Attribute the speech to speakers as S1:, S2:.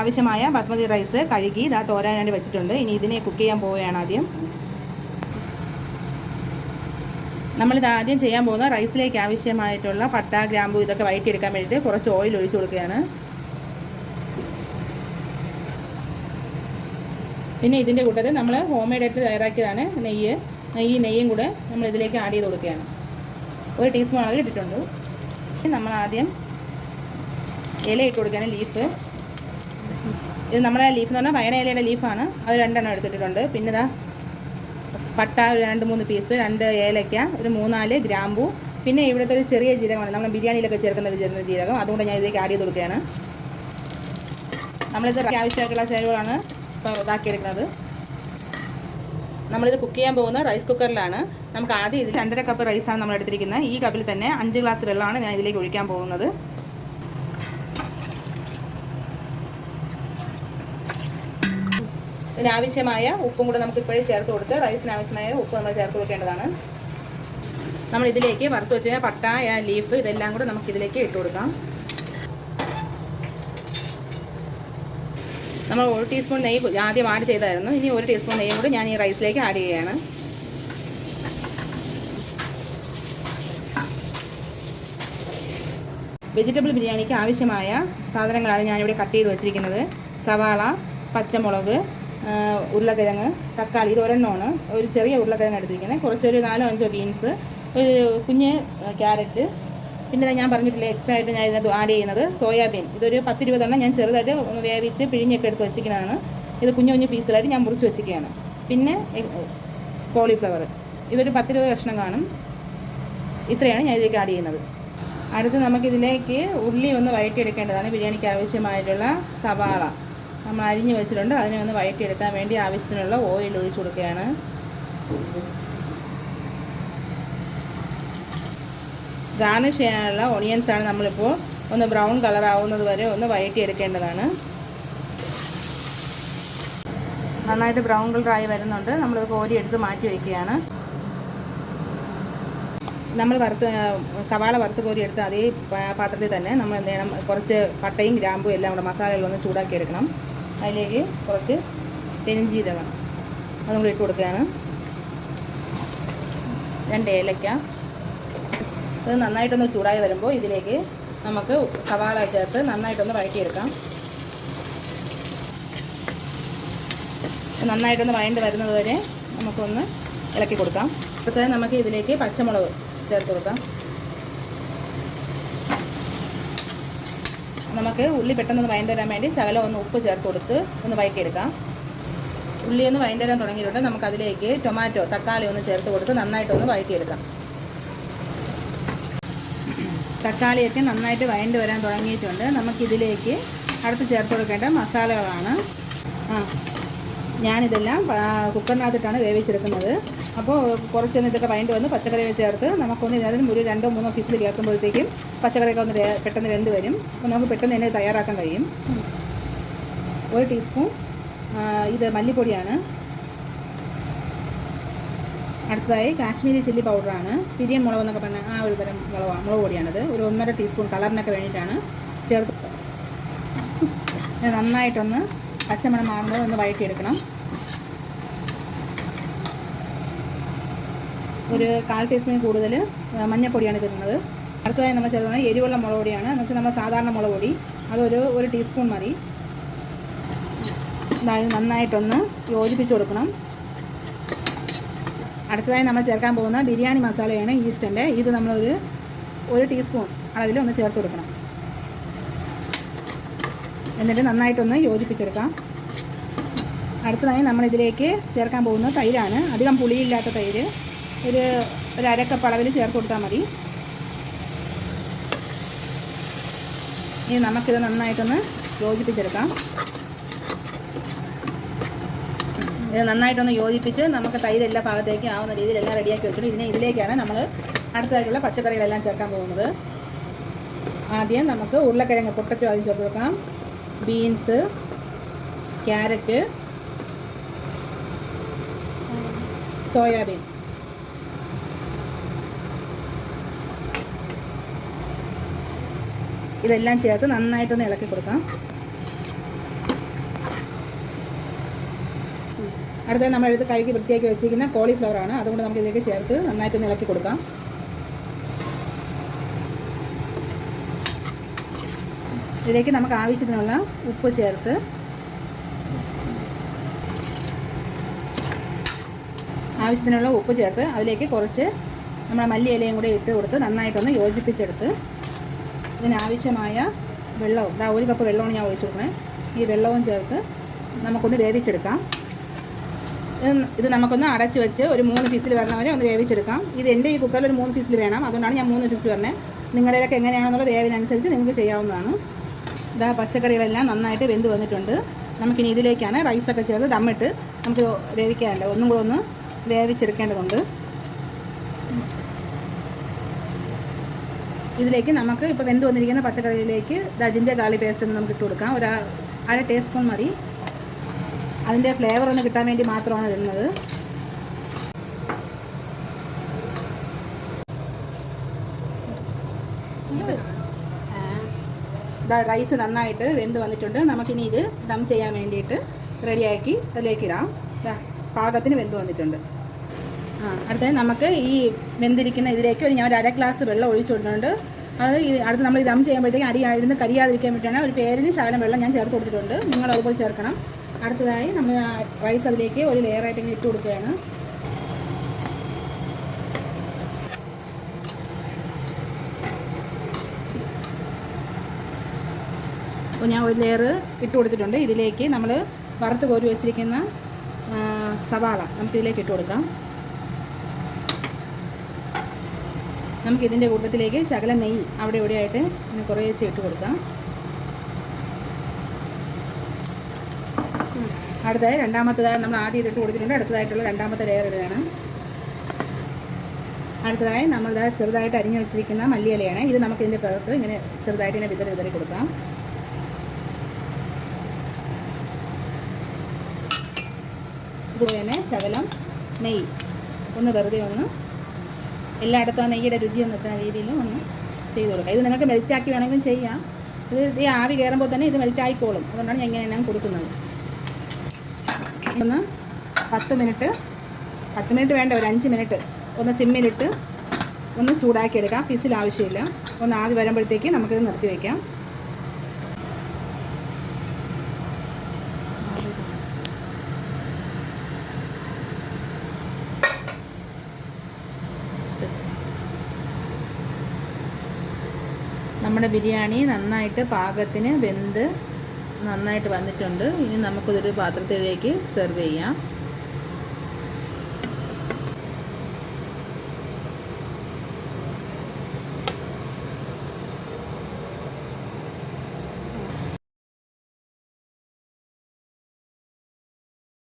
S1: ആവശ്യമായ ബസ്മതി റൈസ് കഴുകി ഇതാ തോരാനായിട്ട് വെച്ചിട്ടുണ്ട്. ഇനി ഇതിനെ കുക്ക് ചെയ്യാൻ പോവുകയാണ്. ആദ്യം നമ്മളിത് ആദ്യം ചെയ്യാൻ പോകുന്ന റൈസിലേക്ക് ആവശ്യമായിട്ടുള്ള പട്ട, ഗ്രാമ്പു ഇതൊക്കെ വഴറ്റിയെടുക്കാൻ വേണ്ടിയിട്ട് കുറച്ച് ഓയിൽ ഒഴിച്ചു കൊടുക്കുകയാണ്. പിന്നെ ഇതിൻ്റെ കൂട്ടത്തിൽ നമ്മൾ ഹോം മെയ്ഡായിട്ട് തയ്യാറാക്കിയതാണ് നെയ്യും കൂടെ നമ്മൾ ഇതിലേക്ക് ആഡ് ചെയ്ത് കൊടുക്കുകയാണ്. 1 ടീസ്പൂൺ അളവ് ഇട്ടിട്ടുണ്ട്. നമ്മൾ ആദ്യം ഇല ഇട്ട് കൊടുക്കുകയാണ്. ലീഫ്, ഇത് നമ്മുടെ ലീഫ് എന്ന് പറഞ്ഞാൽ വയണ ഇലയുടെ ലീഫാണ്. അത് 2 എണ്ണം എടുത്തിട്ടുണ്ട്. പിന്നെ ഇതാ പട്ട 2-3 പീസ്, 2 ഏലയ്ക്ക, ഒരു 3-4 ഗ്രാമ്പു, പിന്നെ ഇവിടുത്തെ ഒരു ചെറിയ ജീരകമാണ് നമ്മൾ ബിരിയാണിയിലൊക്കെ ചേർക്കുന്ന ഒരു ചെറിയ ജീരകം. അതുകൊണ്ട് ഞാൻ ഇതിലേക്ക് ആഡ് ചെയ്ത് കൊടുക്കുകയാണ്. നമ്മളിത് ആവശ്യമായിട്ടുള്ള ചേരുവകളാണ് ഇപ്പോൾ ഇതാക്കിയെടുക്കുന്നത്. നമ്മളിത് കുക്ക് ചെയ്യാൻ പോകുന്ന റൈസ് കുക്കറിലാണ്. നമുക്ക് ആദ്യം ഇതിൽ 2.5 കപ്പ് റൈസാണ് നമ്മൾ എടുത്തിരിക്കുന്നത്. ഈ കപ്പിൽ തന്നെ 5 ഗ്ലാസ് വെള്ളമാണ് ഞാൻ ഇതിലേക്ക് ഒഴിക്കാൻ പോകുന്നത്. ഇതിനാവശ്യമായ ഉപ്പും കൂടെ നമുക്ക് ഇപ്പോഴേ ചേർത്ത് കൊടുത്ത് റൈസിനാവശ്യമായ ഉപ്പ് നമ്മൾ ചേർത്ത് കൊടുക്കേണ്ടതാണ്. നമ്മൾ ഇതിലേക്ക് വറുത്ത് വെച്ച പട്ട, ലീഫ് ഇതെല്ലാം കൂടെ നമുക്ക് ഇതിലേക്ക് ഇട്ട് കൊടുക്കാം. നമ്മൾ 1 ടീസ്പൂൺ നെയ്യ് ആദ്യം ആഡ് ചെയ്തായിരുന്നു. ഇനി 1 ടീസ്പൂൺ നെയ്യും കൂടി ഞാൻ ഈ റൈസിലേക്ക് ആഡ് ചെയ്യുകയാണ്. വെജിറ്റബിൾ ബിരിയാണിക്ക് ആവശ്യമായ സാധനങ്ങളാണ് ഞാനിവിടെ കട്ട് ചെയ്ത് വെച്ചിരിക്കുന്നത്. സവാള, പച്ചമുളക്, ഉരുളക്കിഴങ്ങ്, തക്കാളി, ഇത് ഒരെണ്ണമാണ്. ഒരു ചെറിയ ഉരുളക്കിഴങ്ങ് എടുത്തിരിക്കുന്നത്. കുറച്ചൊരു 4-5 ബീൻസ്, ഒരു കുഞ്ഞ് ക്യാരറ്റ്, പിന്നെ ഞാൻ പറഞ്ഞിട്ടില്ലേ എക്സ്ട്രാ ആയിട്ട് ഞാൻ ഇതിനകത്ത് ആഡ് ചെയ്യുന്നത് സോയാബീൻ. ഇതൊരു 10-20 എണ്ണം ഞാൻ ചെറുതായിട്ട് ഒന്ന് വേവിച്ച് പിഴിഞ്ഞൊക്കെ എടുത്ത് വെച്ചിരിക്കുന്നതാണ്. ഇത് കുഞ്ഞു പീസിലായിട്ട് ഞാൻ മുറിച്ച് വെച്ചിരിക്കുകയാണ്. പിന്നെ കോളിഫ്ലവർ, ഇതൊരു 10-20 കഷ്ണം കാണും. ഇത്രയാണ് ഞാൻ ഇതിലേക്ക് ആഡ് ചെയ്യുന്നത്. അടുത്ത് നമുക്കിതിലേക്ക് ഉള്ളി ഒന്ന് വഴറ്റിയെടുക്കേണ്ടതാണ്. ബിരിയാണിക്ക് ആവശ്യമായിട്ടുള്ള സവാള നമ്മൾ അരിഞ്ഞ് വെച്ചിട്ടുണ്ട്. അതിനെ ഒന്ന് വഴറ്റിയെടുക്കാൻ വേണ്ടി ആവശ്യത്തിനുള്ള ഓയിൽ ഒഴിച്ചു കൊടുക്കുകയാണ്. ഗാർണിഷ് ചെയ്യാനുള്ള ഓണിയൻസാണ് നമ്മളിപ്പോൾ ഒന്ന് ബ്രൗൺ കളർ ആവുന്നത് വരെ ഒന്ന് വഴറ്റിയെടുക്കേണ്ടതാണ്. നന്നായിട്ട് ബ്രൗൺ കളറായി വരുന്നുണ്ട്. നമ്മളിത് കോരിയെടുത്ത് മാറ്റി വയ്ക്കുകയാണ്. നമ്മൾ സവാള വറുത്ത് കോരിയെടുത്ത് അതേ പാത്രത്തിൽ തന്നെ നമ്മൾ എന്ത് ചെയ്യണം, കുറച്ച് പട്ടയും ഗ്രാമ്പും എല്ലാം കൂടെ മസാലകളൊന്ന് ചൂടാക്കി എടുക്കണം. അതിലേക്ക് കുറച്ച് പെരുംജീരകം അതും കൂടി ഇട്ട് കൊടുക്കുകയാണ്. 2 ഏലയ്ക്ക. ഇത് നന്നായിട്ടൊന്ന് ചൂടായി വരുമ്പോൾ ഇതിലേക്ക് നമുക്ക് സവാള ചേർത്ത് നന്നായിട്ടൊന്ന് വഴറ്റിയെടുക്കാം. നന്നായിട്ടൊന്ന് വഴണ്ട് വരുന്നത് വരെ നമുക്കൊന്ന് ഇളക്കി കൊടുക്കാം. അടുത്തത് നമുക്ക് ഇതിലേക്ക് പച്ചമുളക് ചേർത്ത് കൊടുക്കാം. നമുക്ക് ഉള്ളി പെട്ടെന്ന് വഴണ്ട് വരാൻ വേണ്ടി ശകലം ഒന്ന് ഉപ്പ് ചേർത്ത് കൊടുത്ത് ഒന്ന് വഴറ്റിയെടുക്കാം. ഉള്ളി ഒന്ന് വഴണ്ട് വരാൻ തുടങ്ങിയിട്ടുണ്ട്. നമുക്കതിലേക്ക് ടൊമാറ്റോ, തക്കാളി ഒന്ന് ചേർത്ത് കൊടുത്ത് നന്നായിട്ടൊന്ന് വഴറ്റിയെടുക്കാം. തക്കാളിയൊക്കെ നന്നായിട്ട് വഴണ്ട് വരാൻ തുടങ്ങിയിട്ടുണ്ട്. നമുക്കിതിലേക്ക് അടുത്ത് ചേർത്ത് കൊടുക്കേണ്ട മസാലകളാണ്. ഞാനിതെല്ലാം കുക്കറിനകത്തിട്ടാണ് വേവിച്ചെടുക്കുന്നത്. അപ്പോൾ കുറച്ചൊന്ന് ഇതൊക്കെ വഴണ്ട് വന്ന് പച്ചക്കറികൾ ചേർത്ത് നമുക്കൊന്ന് ഇതിനകത്ത് ഒരു 2-3 ഫിസിൽ കേൾക്കുമ്പോഴത്തേക്കും പച്ചക്കറിയൊക്കെ ഒന്ന് പെട്ടെന്ന് വെന്ത് വരും. അപ്പോൾ നമുക്ക് പെട്ടെന്ന് തന്നെ തയ്യാറാക്കാൻ കഴിയും. 1 ടീസ്പൂൺ ഇത് മല്ലിപ്പൊടിയാണ്. അടുത്തതായി കാശ്മീരി ചില്ലി പൗഡറാണ്. പിരിയൻ മുളക് എന്നൊക്കെ പറഞ്ഞാൽ ആ ഒരു തരം മുളക് പൊടിയാണിത്. ഒരു 1.5 ടീസ്പൂൺ കളറിനൊക്കെ വേണ്ടിയിട്ടാണ് ചേർത്ത്. നന്നായിട്ടൊന്ന് പച്ചമണം മാറുമ്പോൾ ഒന്ന് വഴറ്റിയെടുക്കണം. ഒരു 1/4 ടീസ്പൂൺ കൂടുതൽ മഞ്ഞൾപ്പൊടിയാണ് കിട്ടുന്നത്. അടുത്തതായി നമ്മൾ ചേർക്കുന്നത് എരിവുള്ള മുളക് പൊടിയാണ്. എന്ന് വെച്ചാൽ നമ്മൾ സാധാരണ മുളക് പൊടി അതൊരു 1 ടീസ്പൂൺ മതി. നന്നായിട്ടൊന്ന് യോജിപ്പിച്ച് കൊടുക്കണം. അടുത്തതായി നമ്മൾ ചേർക്കാൻ പോകുന്ന ബിരിയാണി മസാലയാണ് ഈസ്റ്റൻ്റെ. ഇത് നമ്മളൊരു 1 ടീസ്പൂൺ അളവിൽ ഒന്ന് ചേർത്ത് കൊടുക്കണം. എന്നിട്ട് നന്നായിട്ടൊന്ന് യോജിപ്പിച്ചെടുക്കാം. അടുത്തതായി നമ്മളിതിലേക്ക് ചേർക്കാൻ പോകുന്ന തൈരാണ്. അധികം പുളിയില്ലാത്ത തൈര് ഒരു 1/2 കപ്പ് അളവിൽ ചേർത്ത് കൊടുത്താൽ മതി. ഇനി നമുക്കിത് നന്നായിട്ടൊന്ന് യോജിപ്പിച്ചെടുക്കാം. ഇത് നന്നായിട്ടൊന്ന് യോജിപ്പിച്ച് നമുക്ക് തൈര് എല്ലാ ഭാഗത്തേക്കും ആവുന്ന രീതിയിൽ എല്ലാം റെഡിയാക്കി വെച്ചിട്ട് ഇതിലേക്കാണ് നമ്മൾ അടുത്തതായിട്ടുള്ള പച്ചക്കറികളെല്ലാം ചേർക്കാൻ പോകുന്നത്. ആദ്യം നമുക്ക് ഉരുളക്കിഴങ്ങ് പൊട്ടറ്റോ ആദ്യം ചേർത്ത് വെക്കാം. ബീൻസ്, ക്യാരറ്റ്, സോയാബീൻ, ഇതെല്ലാം ചേർത്ത് നന്നായിട്ടൊന്ന് ഇളക്കി കൊടുക്കാം. അടുത്തത് നമ്മൾ എടുത്ത് കഴുകി വൃത്തിയാക്കി വെച്ചിരിക്കുന്ന കോളിഫ്ലവർ ആണ്. അതുകൊണ്ട് നമുക്ക് ഇതിലേക്ക് ചേർത്ത് നന്നായിട്ട് ഇളക്കി കൊടുക്കാം. ഇതിലേക്ക് നമുക്ക് ആവശ്യത്തിനുള്ള ഉപ്പ് ചേർത്ത് അതിലേക്ക് കുറച്ച് നമ്മുടെ മല്ലിയിലയും കൂടി ഇട്ട് കൊടുത്ത് നന്നായിട്ടൊന്ന് യോജിപ്പിച്ചെടുത്ത് ഇതിനാവശ്യമായ വെള്ളവും 1 കപ്പ് വെള്ളമാണ് ഞാൻ ഒഴിച്ചു കൊടുക്കുന്നത്. ഈ വെള്ളവും ചേർത്ത് നമുക്കൊന്ന് വേവിച്ചെടുക്കാം. ഇത് നമുക്കൊന്ന് അടച്ച് വെച്ച് ഒരു 3 ഫിസിൽ വരണം വരെ ഒന്ന് വേവിച്ചെടുക്കാം. ഇത് എൻ്റെ ഈ കുക്കറിൽ ഒരു 3 ഫിസിൽ വേണം, അതുകൊണ്ടാണ് ഞാൻ 3 ഫിസിൽ പറഞ്ഞത്. നിങ്ങളുടെയൊക്കെ എങ്ങനെയാണെന്നുള്ള വേവിനനുസരിച്ച് നിങ്ങൾക്ക് ചെയ്യാവുന്നതാണ്. ഇതാ പച്ചക്കറികളെല്ലാം നന്നായിട്ട് വെന്ത് വന്നിട്ടുണ്ട്. നമുക്കിനി ഇതിലേക്കാണ് റൈസൊക്കെ ചേർത്ത് ദമ്മിട്ട് നമുക്ക് വേവിക്കാനുണ്ട്. ഒന്നും കൂടെ ഒന്ന് വേവിച്ചെടുക്കേണ്ടതുണ്ട്. ഇതിലേക്ക് നമുക്ക് ഇപ്പോൾ വെന്ത് വന്നിരിക്കുന്ന പച്ചക്കറിയിലേക്ക് ജിഞ്ചർ ഗാർലിക് പേസ്റ്റ് ഒന്ന് നമുക്ക് ഇട്ട് കൊടുക്കാം. ഒരു 1/2 ടീസ്പൂൺ മതി. അതിൻ്റെ ഫ്ലേവർ ഒന്ന് കിട്ടാൻ വേണ്ടി മാത്രമാണ് ഇടുന്നത്. റൈസ് നന്നായിട്ട് വെന്ത് വന്നിട്ടുണ്ട്. നമുക്കിനി ഇത് ദം ചെയ്യാൻ വേണ്ടിയിട്ട് റെഡിയാക്കി അതിലേക്ക് ഇടാം. പാകത്തിന് വെന്ത് വന്നിട്ടുണ്ട്. അടുത്തത് നമുക്ക് ഈ വെന്തിരിക്കുന്ന ഇതിലേക്ക് ഞാൻ ഒരു 1/2 ഗ്ലാസ് വെള്ളം ഒഴിച്ചു കൊടുക്കുന്നുണ്ട്. അത് അടുത്ത് നമ്മൾ ദം ചെയ്യുമ്പോഴത്തേക്കും അരി ആയിരുന്നു കരിയാതിരിക്കാൻ വേണ്ടിയിട്ടാണ് ഒരു പേരിന് ശകലം വെള്ളം ഞാൻ ചേർത്ത് കൊടുത്തിട്ടുണ്ട്. നിങ്ങൾ അതുപോലെ ചേർക്കണം. അടുത്തതായി നമ്മൾ റൈസ് അതിലേക്ക് ഒരു ലെയറായിട്ട് ഇങ്ങനെ ഇട്ട് കൊടുക്കുകയാണ്. അപ്പോൾ ഞാൻ ഒരു ലെയർ ഇട്ട് കൊടുത്തിട്ടുണ്ട്. ഇതിലേക്ക് നമ്മൾ വറുത്ത് കോരി വെച്ചിരിക്കുന്ന സവാള നമുക്കിതിലേക്ക് ഇട്ട് കൊടുക്കാം. നമുക്കിതിൻ്റെ കൂട്ടത്തിലേക്ക് ശകലം നെയ്യ് അവിടെ ഇവിടെയായിട്ട് ഇങ്ങനെ കുറേശ്ശെ ഇട്ട് കൊടുക്കാം. അടുത്തതായി രണ്ടാമത്തേതായി നമ്മൾ ആദ്യം ഇട്ട് കൊടുത്തിട്ടുണ്ട്. അടുത്തതായിട്ടുള്ള രണ്ടാമത്തെ ലെയർ ഇടുകയാണ്. അടുത്തതായി നമ്മൾ ചെറുതായിട്ട് അരിഞ്ഞു വെച്ചിരിക്കുന്ന മല്ലിയിലയാണ്. ഇത് നമുക്ക് ഇതിൻ്റെ പുറത്ത് ഇങ്ങനെ ചെറുതായിട്ട് ഇങ്ങനെ വിതറി കൊടുക്കാം. ഇതുപോലെ തന്നെ ശകലം നെയ്യ് ഒന്ന് വെറുതെ ഒന്ന് എല്ലായിടത്തും ആ നെയ്യുടെ രുചി ഒന്ന് എത്തുന്ന രീതിയിൽ ഒന്ന് ചെയ്ത് കൊടുക്കുക. ഇത് നിങ്ങൾക്ക് മെൽറ്റാക്കി വേണമെങ്കിലും ചെയ്യാം. ഇത് ഈ ആവി കയറുമ്പോൾ തന്നെ ഇത് മെൽറ്റായിക്കോളും. അതുകൊണ്ടാണ് ഞാൻ ഇങ്ങനെ കൊടുക്കുന്നത്. ഒന്ന് 10 മിനിറ്റ് വേണ്ട, ഒരു 5 മിനിറ്റ് ഒന്ന് സിമ്മിലിട്ട് ഒന്ന് ചൂടാക്കി എടുക്കാം. ഫിസിൽ ആവശ്യമില്ല. ഒന്ന് ആവി വരുമ്പോഴത്തേക്ക് നമുക്കിത് നിർത്തി വയ്ക്കാം. നമ്മുടെ ബിരിയാണി നന്നായിട്ട് പാകത്തിന് വെന്ത് നന്നായിട്ട് വന്നിട്ടുണ്ട്. ഇനി നമുക്കിതൊരു പാത്രത്തിലേക്ക് സെർവ് ചെയ്യാം.